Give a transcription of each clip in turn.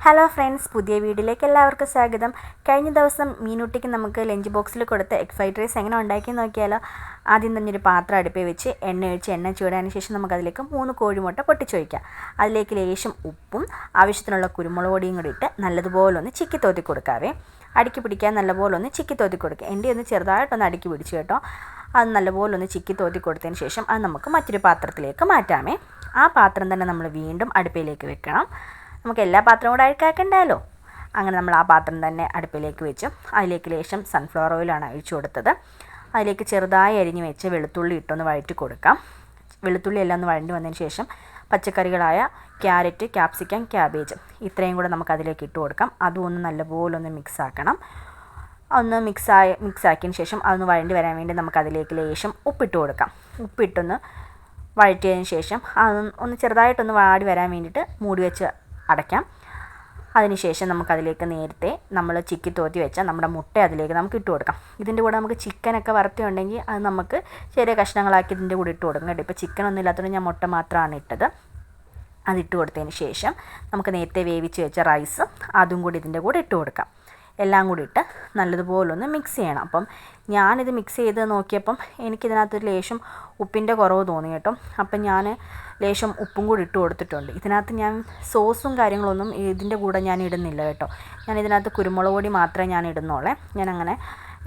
Hello friends, പുതിയ വീഡിയോയിലേക്ക് എല്ലാവർക്കും സ്വാഗതം. കഴിഞ്ഞ ദിവസം മീനൂട്ടിക്ക് നമുക്ക് ലഞ്ച് ബോക്സിൽ കൊടുത്ത എഗ് ഫ്രൈഡ് റൈസ് എങ്ങനെ ഉണ്ടാക്കി നോക്കിയാലോ. ആദ്യം തന്നെ ഒരു പാത്രം അടുപ്പിൽ വെച്ച് എണ്ണ ചൂടായതിന് ശേഷം നമുക്കതിലേക്ക് 3 കോഴിമുട്ട പൊട്ടിച്ച് വയ്ക്കാം. അതിലേക്ക് ലേശം ഉപ്പും ആവശ്യത്തിനുള്ള കുരുമുളക് പൊടിയും കൂടി ഇട്ട് നല്ലതുപോലെ ഒന്ന് ചിക്കി തോത്തി കൊടുക്കാവേ. അടുക്കി പിടിക്കാൻ നല്ലപോലെ ഒന്ന് ചിക്കി തോത്തി കൊടുക്കുക. എൻ്റെ ഒന്ന് ചെറുതായിട്ടൊന്ന് അടുക്കി പിടിച്ചു കേട്ടോ. അത് നല്ലപോലെ ഒന്ന് ചിക്കി തോത്തി കൊടുത്തതിന് ശേഷം അത് നമുക്ക് മറ്റൊരു പാത്രത്തിലേക്ക് മാറ്റാമേ. ആ പാത്രം തന്നെ നമ്മൾ വീണ്ടും അടുപ്പിലേക്ക് വെക്കണം. നമുക്ക് എല്ലാ പാത്രവും കൂടെ അഴുക്കാക്കണ്ടല്ലോ. അങ്ങനെ നമ്മൾ ആ പാത്രം തന്നെ അടുപ്പിലേക്ക് വെച്ചു. അതിലേക്ക് ലേശം സൺഫ്ലവർ ഓയിലാണ് ഒഴിച്ചു കൊടുത്തത്. അതിലേക്ക് ചെറുതായി അരിഞ്ഞ് വെച്ച് വെളുത്തുള്ളി ഇട്ടൊന്ന് വഴറ്റി കൊടുക്കാം. വെളുത്തുള്ളി എല്ലാം ഒന്ന് വഴണ്ടി വന്നതിന് ശേഷം പച്ചക്കറികളായ ക്യാരറ്റ്, ക്യാപ്സിക്കം, ക്യാബേജ് ഇത്രയും കൂടെ നമുക്ക് അതിലേക്ക് ഇട്ട് കൊടുക്കാം. അതും ഒന്ന് നല്ലപോലെ ഒന്ന് മിക്സ് ആക്കണം. ഒന്ന് മിക്സാക്കിയതിന് ശേഷം അതൊന്ന് വഴണ്ടി വരാൻ വേണ്ടി നമുക്കതിലേക്ക് ലേശം ഉപ്പിട്ട് കൊടുക്കാം. ഉപ്പിട്ടൊന്ന് വഴറ്റിയതിന് ശേഷം ഒന്ന് ചെറുതായിട്ടൊന്ന് വാടി വരാൻ വേണ്ടിയിട്ട് മൂടി വെച്ച് അടയ്ക്കാം. അതിനുശേഷം നമുക്കതിലേക്ക് നേരത്തെ നമ്മൾ ചിക്കി തോത്തി വെച്ചാൽ നമ്മുടെ മുട്ട അതിലേക്ക് നമുക്ക് ഇട്ട് കൊടുക്കാം. ഇതിൻ്റെ കൂടെ നമുക്ക് ചിക്കനൊക്കെ വറുത്തുണ്ടെങ്കിൽ അത് നമുക്ക് ചെറിയ കഷ്ണങ്ങളാക്കി ഇതിൻ്റെ കൂടെ ഇട്ട് കൊടുക്കാം കേട്ടോ. ഇപ്പോൾ ചിക്കനൊന്നും ഇല്ലാത്തതുകൊണ്ട് ഞാൻ മുട്ട മാത്രമാണ് ഇട്ടത്. അതിട്ട് കൊടുത്തതിന് ശേഷം നമുക്ക് നേരത്തെ വേവിച്ച് വെച്ച റൈസ് അതും കൂടി ഇതിൻ്റെ കൂടെ ഇട്ട് കൊടുക്കാം. എല്ലാം കൂടി ഇട്ട് നല്ലതുപോലെ ഒന്ന് മിക്സ് ചെയ്യണം. അപ്പം ഞാനിത് മിക്സ് ചെയ്ത് നോക്കിയപ്പം എനിക്കിതിനകത്തൊരു ലേശം ഉപ്പിൻ്റെ കുറവ് തോന്നി കേട്ടോ. അപ്പം ഞാൻ ലേശം ഉപ്പും കൂടി ഇട്ട് കൊടുത്തിട്ടുണ്ട്. ഇതിനകത്ത് ഞാൻ സോസും കാര്യങ്ങളൊന്നും ഇതിൻ്റെ കൂടെ ഞാൻ ഇടുന്നില്ല കേട്ടോ. ഞാൻ ഇതിനകത്ത് കുരുമുളക് പൊടി മാത്രമേ ഞാൻ ഇടുന്നുള്ളേ. ഞാനങ്ങനെ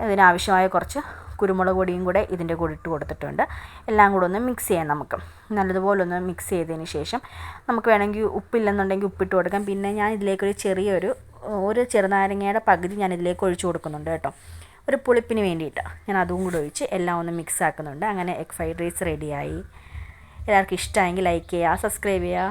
ഇതിനാവശ്യമായ കുറച്ച് കുരുമുളക് പൊടിയും കൂടെ ഇതിൻ്റെ കൂടെ ഇട്ട് കൊടുത്തിട്ടുണ്ട്. എല്ലാം കൂടെ ഒന്ന് മിക്സ് ചെയ്യാം. നമുക്ക് നല്ലതുപോലെ ഒന്ന് മിക്സ് ചെയ്തതിന് ശേഷം നമുക്ക് വേണമെങ്കിൽ ഉപ്പില്ലെന്നുണ്ടെങ്കിൽ ഉപ്പിട്ട് കൊടുക്കാം. പിന്നെ ഞാൻ ഇതിലേക്കൊരു ഒരു ചെറുനാരങ്ങയുടെ പകുതി ഞാൻ ഇതിലേക്ക് ഒഴിച്ചു കൊടുക്കുന്നുണ്ട് കേട്ടോ. ഒരു പുളിപ്പിന് വേണ്ടിയിട്ട് ഞാൻ അതും കൂടെ ഒഴിച്ച് എല്ലാം ഒന്ന് മിക്സ് ആക്കുന്നുണ്ട്. അങ്ങനെ എഗ് ഫ്രൈഡ് റൈസ് റെഡിയായി. എല്ലാവർക്കും ഇഷ്ടമായെങ്കിൽ ലൈക്ക് ചെയ്യുക, സബ്സ്ക്രൈബ് ചെയ്യുക.